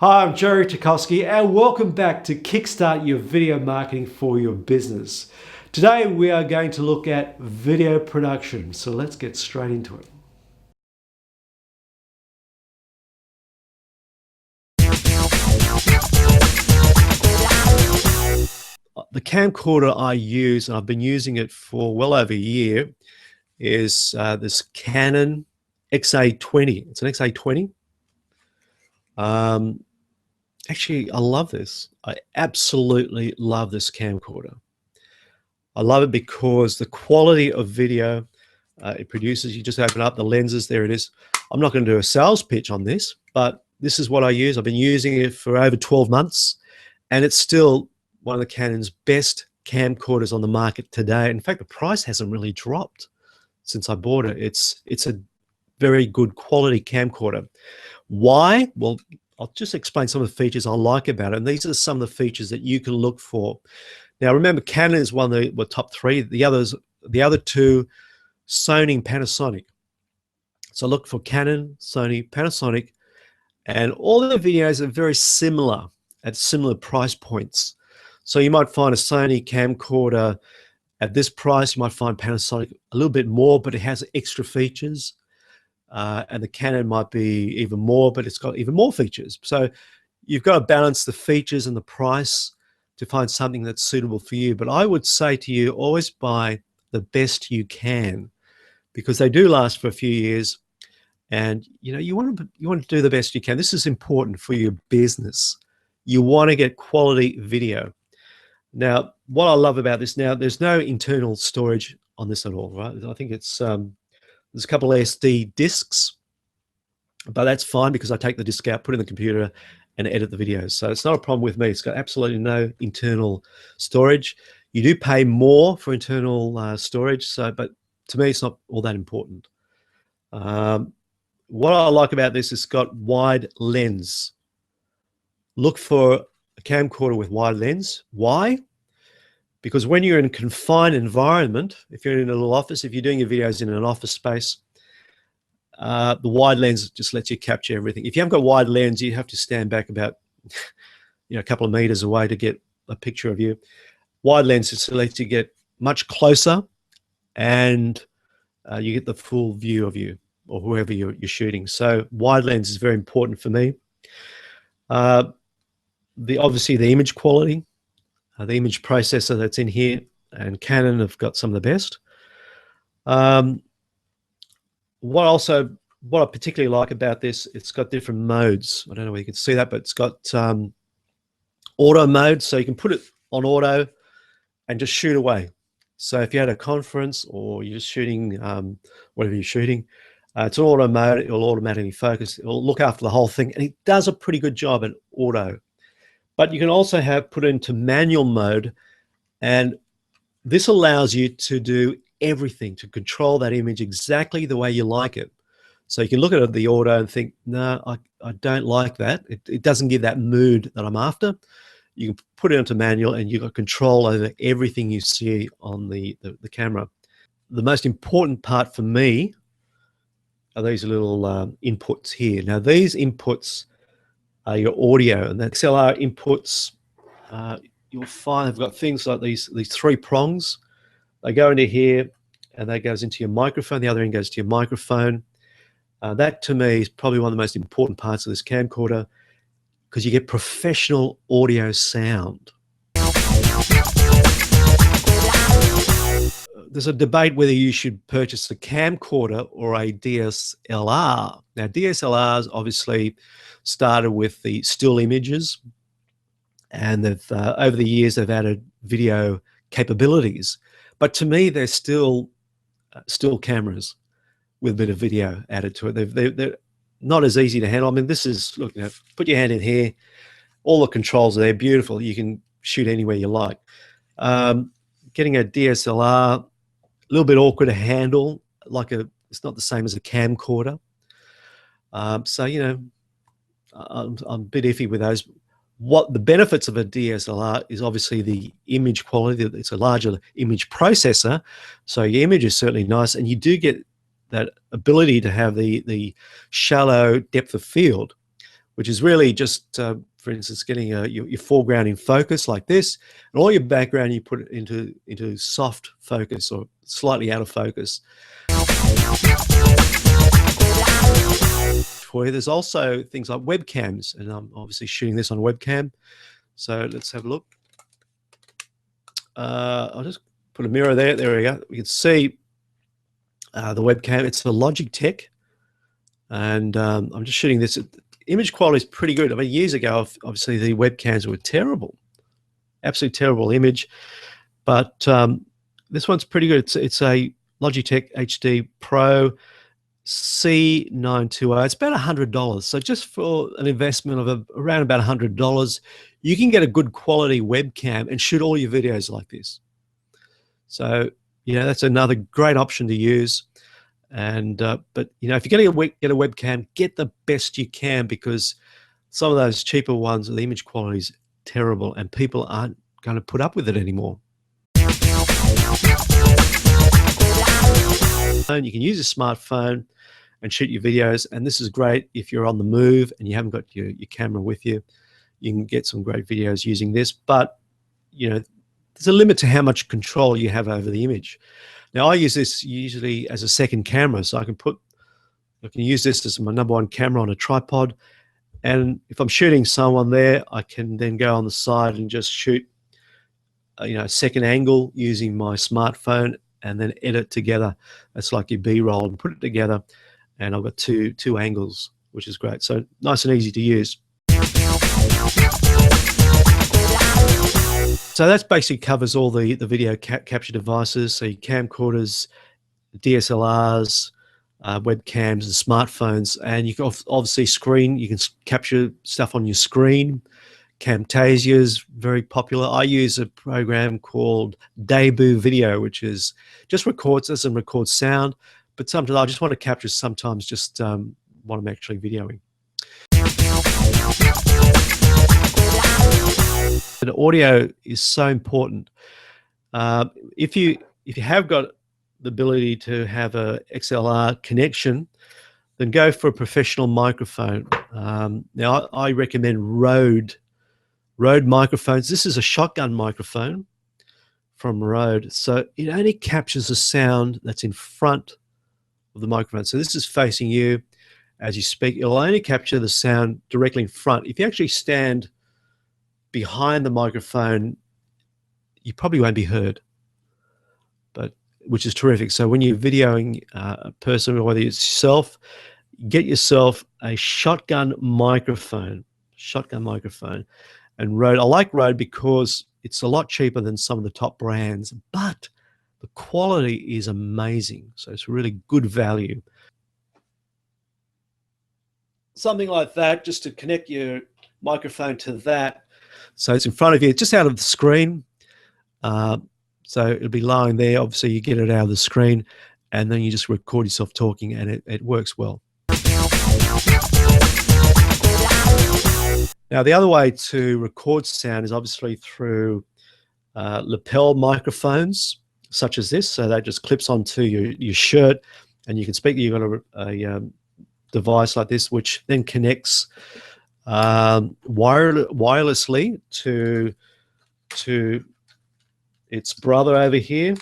Hi, I'm Jerry Tarkowski and welcome back to Kickstart Your Video Marketing for Your Business. Today we are going to look at video production, so let's get straight into it. The camcorder I use, and I've been using it for well over a year, is this Canon XA20. It's an XA20. Actually, I love this. I absolutely love this camcorder. I love it because the quality of video it produces, you just open up the lenses, there it is. I'm not going to do a sales pitch on this, but this is what I use. I've been using it for over 12 months, and it's still one of the Canon's best camcorders on the market today. In fact, the price hasn't really dropped since I bought it. It's a very good quality camcorder. Why? Well, I'll just explain some of the features I like about it, and these are some of the features that you can look for. Now, remember, Canon is one of the top three. The other two, Sony and Panasonic. So look for Canon, Sony, Panasonic, and all the videos are very similar at similar price points. So you might find a Sony camcorder at this price. You might find Panasonic a little bit more, but it has extra features. And the Canon might be even more, but it's got even more features. So you've got to balance the features and the price to find something that's suitable for you. But I would say to you, always buy the best you can, because they do last for a few years. And you want to do the best you can. This is important for your business. You want to get quality video. Now, what I love about this, now there's no internal storage on this at all, right? I think it's there's a couple of SD discs, but that's fine because I take the disc out, put it in the computer, and edit the videos. So it's not a problem with me. It's got absolutely no internal storage. You do pay more for internal storage, but to me, it's not all that important. What I like about this, it's got wide lens. Look for a camcorder with wide lens. Why? Because when you're in a confined environment, if you're in a little office, if you're doing your videos in an office space, the wide lens just lets you capture everything. If you haven't got wide lens, you have to stand back about a couple of meters away to get a picture of you. Wide lens just lets you get much closer, and you get the full view of you or whoever you're shooting. So wide lens is very important for me. Obviously the image quality, the image processor that's in here, and Canon have got some of the best. What I particularly like about this, it's got different modes. I don't know whether you can see that, but it's got auto mode, so you can put it on auto and just shoot away. So if you had a conference or you're just shooting whatever you're shooting, it's an auto mode. It will automatically focus. It will look after the whole thing, and it does a pretty good job at auto. But you can also put it into manual mode, and this allows you to do everything, to control that image exactly the way you like it. So you can look at the auto and think, no, I don't like that. It doesn't give that mood that I'm after. You can put it into manual, and you've got control over everything you see on the camera. The most important part for me are these little inputs here. Now, these inputs are your audio, and the XLR inputs, you'll find they've got things like these three prongs. They go into here, and that goes into your microphone. The other end goes to your microphone. That, to me, is probably one of the most important parts of this camcorder, because you get professional audio sound. There's a debate whether you should purchase a camcorder or a DSLR. Now, DSLRs obviously started with the still images, and they've over the years they've added video capabilities. But to me, they're still cameras with a bit of video added to it. They're not as easy to handle. I mean, this is, look, put your hand in here. All the controls are there, beautiful. You can shoot anywhere you like. Getting a DSLR, a little bit awkward to handle. It's not the same as a camcorder. So I'm a bit iffy with those. What the benefits of a DSLR is obviously the image quality. It's a larger image processor, so your image is certainly nice, and you do get that ability to have the shallow depth of field, which is really just, for instance, getting your foreground in focus like this, and all your background you put it into soft focus or slightly out of focus. There's also things like webcams, and I'm obviously shooting this on a webcam. So let's have a look. I'll just put a mirror there. There we go. We can see the webcam. It's the Logitech, and I'm just shooting this. Image quality is pretty good. I mean, years ago, obviously the webcams were terrible, absolutely terrible image, but this one's pretty good. It's a Logitech HD Pro C920. It's about $100. So just for an investment of around about $100, you can get a good quality webcam and shoot all your videos like this. So, that's another great option to use. And but if you're going to get a webcam, get the best you can, because some of those cheaper ones, the image quality is terrible, and people aren't going to put up with it anymore. You can use a smartphone and shoot your videos, and this is great if you're on the move and you haven't got your camera with you. You can get some great videos using this, but there's a limit to how much control you have over the image. Now, I use this usually as a second camera, so I can use this as my #1 camera on a tripod, and if I'm shooting someone there, I can then go on the side and just shoot a second angle using my smartphone, and then edit together. That's like your B-roll, and put it together, and I've got two angles, which is great. So nice and easy to use. So that basically covers all the video capture devices. So your camcorders, DSLRs, webcams, and smartphones, and you can obviously you can capture stuff on your screen. Camtasia is very popular. I use a program called Debut Video, which is just records us and records sound, but sometimes I just want to capture, sometimes just what I'm actually videoing. But audio is so important. If you have got the ability to have a XLR connection, then go for a professional microphone. Now I recommend Rode microphones. This is a shotgun microphone from Rode, so it only captures the sound that's in front of the microphone. So this is facing you as you speak. It'll only capture the sound directly in front. If you actually stand behind the microphone, you probably won't be heard, which is terrific. So when you're videoing a person, whether it's yourself, get yourself a shotgun microphone. And Rode, I like Rode because it's a lot cheaper than some of the top brands, but the quality is amazing. So it's really good value. Something like that, just to connect your microphone to that. So it's in front of you, just out of the screen. So it'll be lying there. Obviously, you get it out of the screen, and then you just record yourself talking, and it works well. Now, the other way to record sound is obviously through lapel microphones, such as this. So that just clips onto your shirt, and you can speak. You've got a device like this, which then connects wirelessly to its brother over here,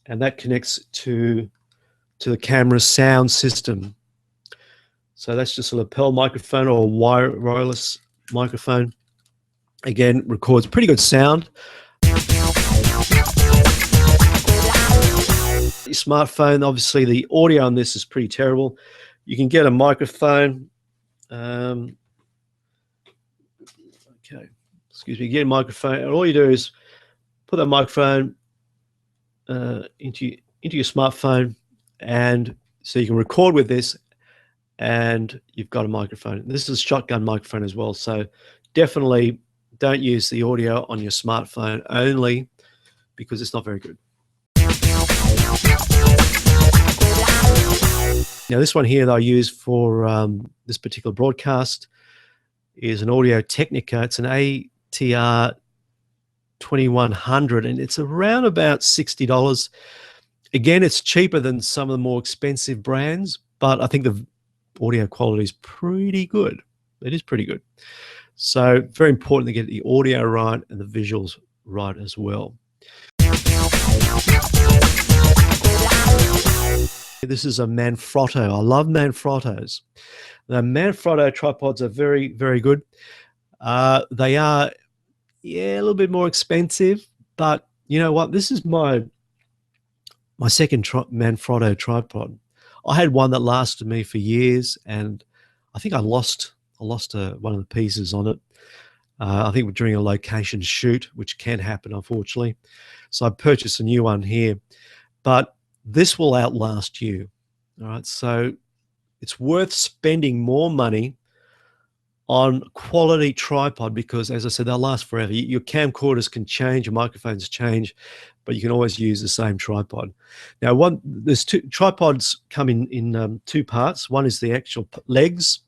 and that connects to the camera's sound system. So that's just a lapel microphone or a wireless microphone. Again, records pretty good sound. Your smartphone, obviously the audio on this is pretty terrible. You can get a microphone. Okay, excuse me. Get a microphone, and all you do is put that microphone into your smartphone, and so you can record with this, and you've got a microphone. This is a shotgun microphone as well, so definitely don't use the audio on your smartphone only, because it's not very good. Now, this one here that I use for this particular broadcast is an Audio Technica. It's an ATR 2100, and it's around about $60. Again, it's cheaper than some of the more expensive brands, but I think the audio quality is pretty good. It is pretty good. So very important to get the audio right and the visuals right as well. This is a Manfrotto. I love Manfrottos. The Manfrotto tripods are very, very good. They are, a little bit more expensive, but you know what? This is my second Manfrotto tripod. I had one that lasted me for years, and I think I lost one of the pieces on it. I think during a location shoot, which can happen, unfortunately. So I purchased a new one here, but this will outlast you. All right, so it's worth spending more money on quality tripod because, as I said, they'll last forever. Your camcorders can change, your microphones change, but you can always use the same tripod. Now, there's two tripods come in two parts. One is the actual legs,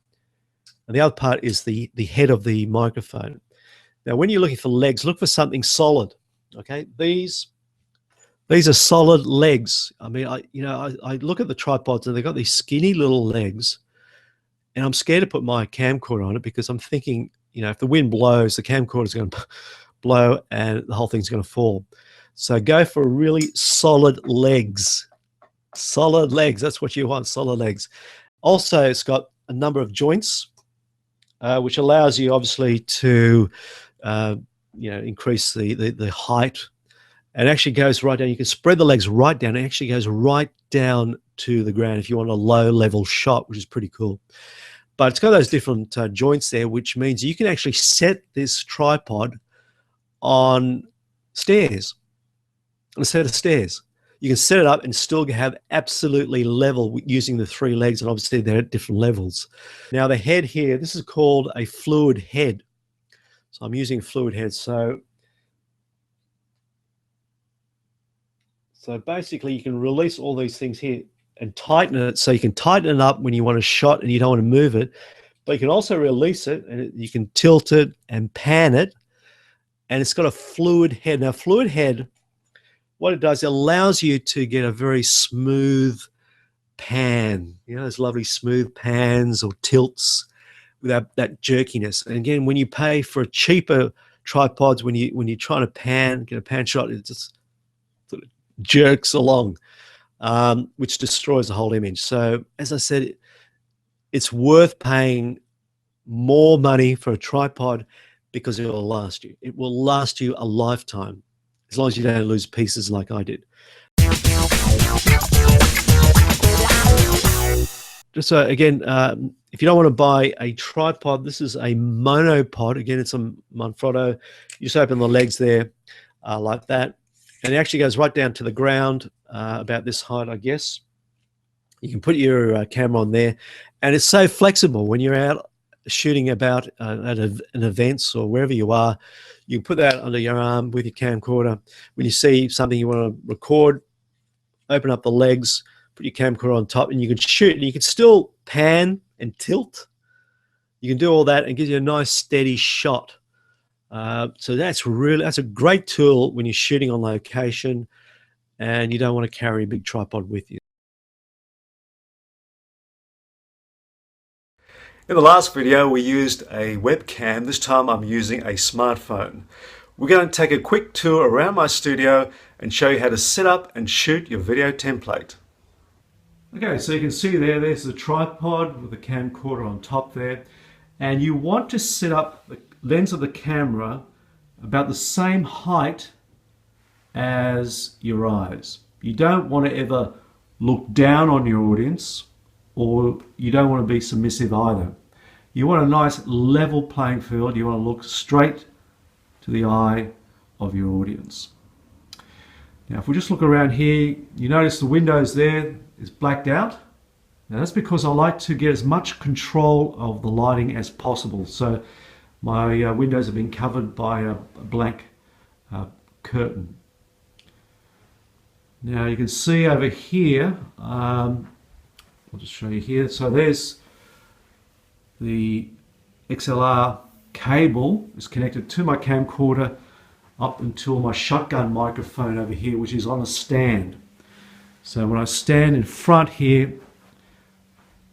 and the other part is the head of the microphone. Now, when you're looking for legs, look for something solid. Okay, these are solid legs. I mean, I look at the tripods and they've got these skinny little legs, and I'm scared to put my camcorder on it because I'm thinking, if the wind blows, the camcorder is going to blow and the whole thing's going to fall. So go for really solid legs. Solid legs, that's what you want, solid legs. Also, it's got a number of joints, which allows you obviously to, increase the height. And actually goes right down. You can spread the legs right down. It actually goes right down to the ground if you want a low level shot, which is pretty cool. But it's got those different joints there, which means you can actually set this tripod on stairs, on a set of stairs. You can set it up and still have absolutely level using the three legs, and obviously they're at different levels. Now the head here, this is called a fluid head. So I'm using fluid head. So basically you can release all these things here and tighten it. So you can tighten it up when you want a shot and you don't want to move it, but you can also release it and you can tilt it and pan it. And it's got a fluid head. Now fluid head, what it does, it allows you to get a very smooth pan, those lovely smooth pans or tilts without that jerkiness. And again, when you pay for cheaper tripods, when you're trying to get a pan shot, it just sort of jerks along, which destroys the whole image. So as I said, it's worth paying more money for a tripod because it will last you. It will last you a lifetime, as long as you don't lose pieces like I did. Just so again, if you don't want to buy a tripod, this is a monopod. Again, it's a Manfrotto. You just open the legs there like that. And it actually goes right down to the ground, about this height, I guess. You can put your camera on there. And it's so flexible when you're out shooting about at an events or wherever you are. You can put that under your arm with your camcorder. When you see something you want to record, open up the legs, put your camcorder on top, and you can shoot. And you can still pan and tilt. You can do all that and give you a nice steady shot. So that's a great tool when you're shooting on location and you don't want to carry a big tripod with you. In the last video, we used a webcam. This time I'm using a smartphone. We're going to take a quick tour around my studio and show you how to set up and shoot your video template. Okay, so you can see there's the tripod with the camcorder on top there. And you want to set up the lens of the camera about the same height as your eyes. You don't want to ever look down on your audience, or you don't want to be submissive either. You want a nice level playing field. You want to look straight to the eye of your audience. Now if we just look around here, you notice the windows there is blacked out. Now that's because I like to get as much control of the lighting as possible. So my windows have been covered by a blank curtain. Now you can see over here, I'll just show you here. So there's the XLR cable is connected to my camcorder up until my shotgun microphone over here, which is on a stand. So when I stand in front here,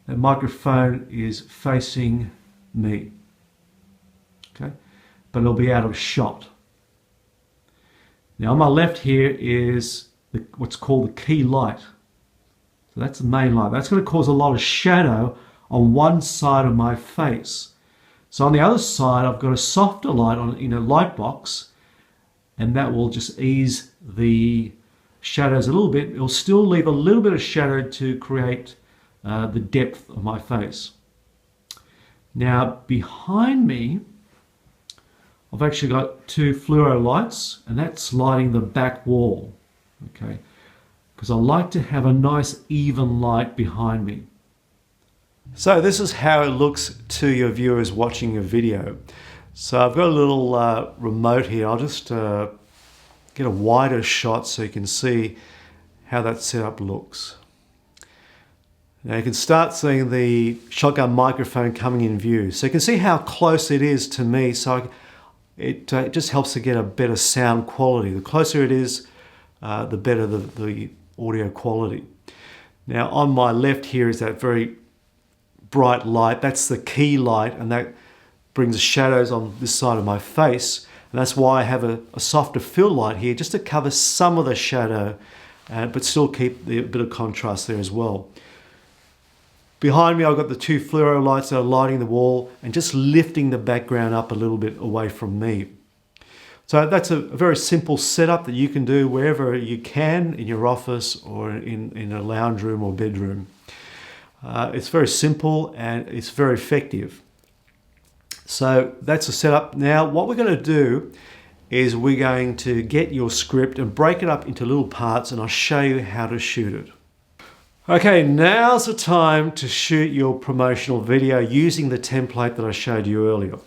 the microphone is facing me. Okay, but it'll be out of shot. Now on my left here is what's called the key light. So that's the main light. That's going to cause a lot of shadow on one side of my face. So on the other side, I've got a softer light in a light box, and that will just ease the shadows a little bit. It'll still leave a little bit of shadow to create the depth of my face. Now behind me, I've actually got two fluoro lights, and that's lighting the back wall. Okay, because I like to have a nice even light behind me. So this is how it looks to your viewers watching your video. So I've got a little remote here. I'll just get a wider shot so you can see how that setup looks. Now you can start seeing the shotgun microphone coming in view. So you can see how close it is to me. So it just helps to get a better sound quality. The closer it is, the better the audio quality. Now on my left here is that very bright light. That's the key light, and that brings the shadows on this side of my face. And that's why I have a softer fill light here, just to cover some of the shadow, but still keep a bit of contrast there as well. Behind me, I've got the two fluoro lights that are lighting the wall and just lifting the background up a little bit away from me. So that's a very simple setup that you can do wherever you can, in your office or in a lounge room or bedroom. It's very simple and it's very effective. So that's the setup. Now what we're going to do is we're going to get your script and break it up into little parts, and I'll show you how to shoot it. Okay, now's the time to shoot your promotional video using the template that I showed you earlier.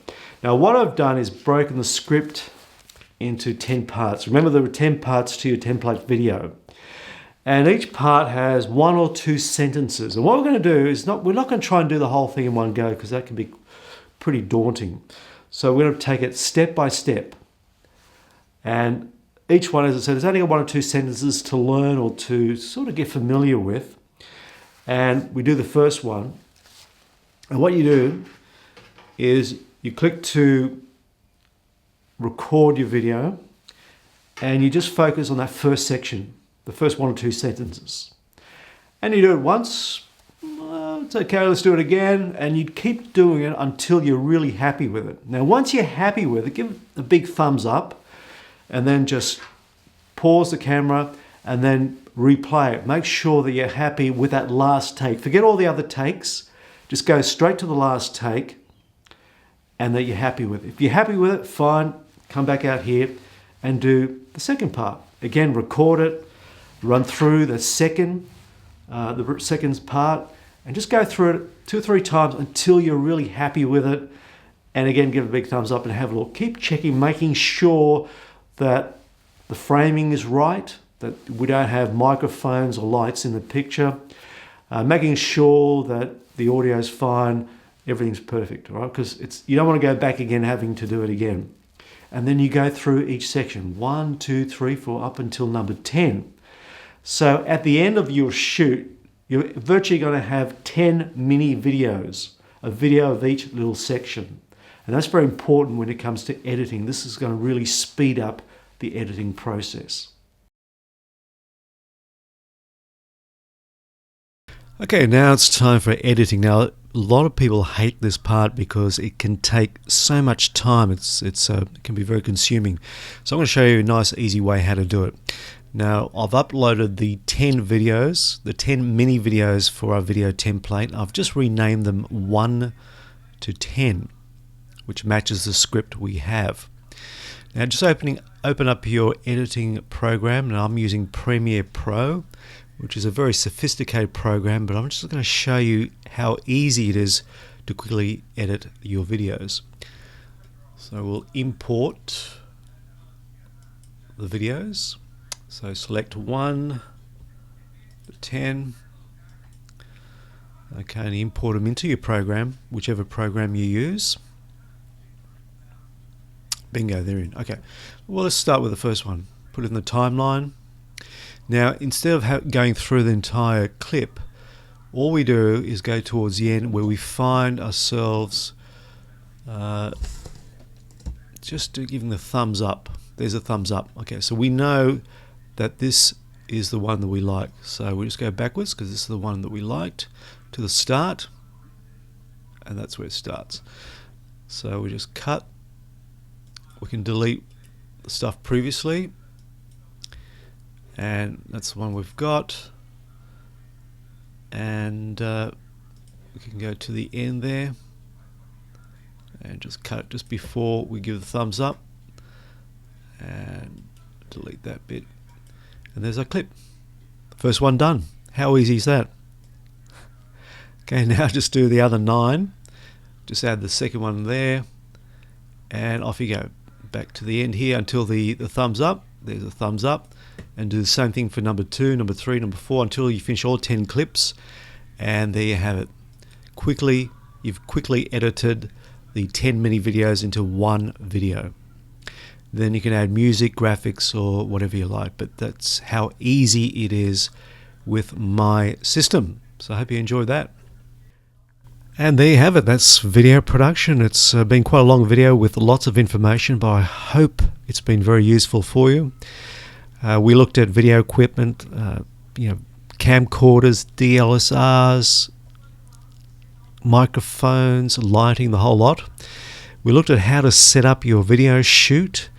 Now what I've done is broken the script into 10 parts. Remember, there were 10 parts to your template video. And each part has 1 or 2 sentences. And what we're going to do is we're not going to try and do the whole thing in one go, because that can be pretty daunting. So we're going to take it step by step. And each one, as I said, has only got 1 or 2 sentences to learn or to sort of get familiar with. And we do the first one. And what you do is you click to record your video, and you just focus on that first section, the first 1 or 2 sentences. And you do it once, it's okay, let's do it again, and you keep doing it until you're really happy with it. Now once you're happy with it, give it a big thumbs up, and then just pause the camera and then replay it. Make sure that you're happy with that last take. Forget all the other takes, just go straight to the last take and that you're happy with it. If you're happy with it, fine, come back out here and do the second part. Again, record it, run through the second part, and just go through it 2 or 3 times until you're really happy with it. And again, give it a big thumbs up and have a look. Keep checking, making sure that the framing is right, that we don't have microphones or lights in the picture, making sure that the audio is fine, everything's perfect, all right? Because you don't want to go back again having to do it again. And then you go through each section, 1, 2, 3, 4, up until number 10. So at the end of your shoot, you're virtually going to have 10 mini videos, a video of each little section. And that's very important when it comes to editing. This is going to really speed up the editing process. Okay, now it's time for editing. Now, a lot of people hate this part because it can take so much time. It can be very consuming. So I'm going to show you a nice, easy way how to do it. Now, I've uploaded the 10 videos, the 10 mini videos for our video template. I've just renamed them 1 to 10, which matches the script we have. Now, just open up your editing program. Now, I'm using Premiere Pro, which is a very sophisticated program, but I'm just going to show you how easy it is to quickly edit your videos. So we'll import the videos. So select 1 to 10. Okay, and import them into your program, whichever program you use. Bingo, they're in. Okay, well, let's start with the first one. Put it in the timeline. Now, instead of going through the entire clip, all we do is go towards the end where we find ourselves just to giving the thumbs up. There's a thumbs up. Okay, so we know that this is the one that we like. So we just go backwards because this is the one that we liked to the start, and that's where it starts. So we just cut. We can delete the stuff previously, and that's the one we've got. And we can go to the end there and just cut it just before we give the thumbs up, and delete that bit, and there's our clip. First one done. How easy is that? Okay, now just do the other 9. Just add the second one there, and off you go. Back to the end here until the thumbs up. There's a thumbs up, and do the same thing for number 2, number 3, number 4 until you finish all 10 clips, and there you have it. You've quickly edited the 10 mini videos into one video. Then you can add music, graphics, or whatever you like, but that's how easy it is with my system. So I hope you enjoyed that. And there you have it. That's video production. It's been quite a long video with lots of information, but I hope it's been very useful for you. We looked at video equipment, camcorders, DSLRs, microphones, lighting, the whole lot. We looked at how to set up your video shoot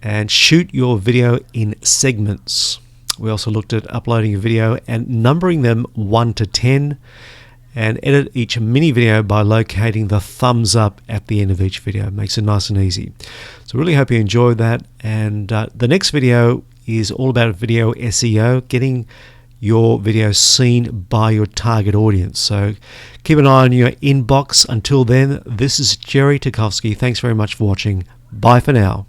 and shoot your video in segments. We also looked at uploading a video and numbering them 1 to 10, and edit each mini video by locating the thumbs up at the end of each video. It makes it nice and easy. So really hope you enjoyed that, and the next video is all about video SEO, getting your video seen by your target audience. So keep an eye on your inbox. Until then, this is Jerry Tarkowski. Thanks very much for watching. Bye for now.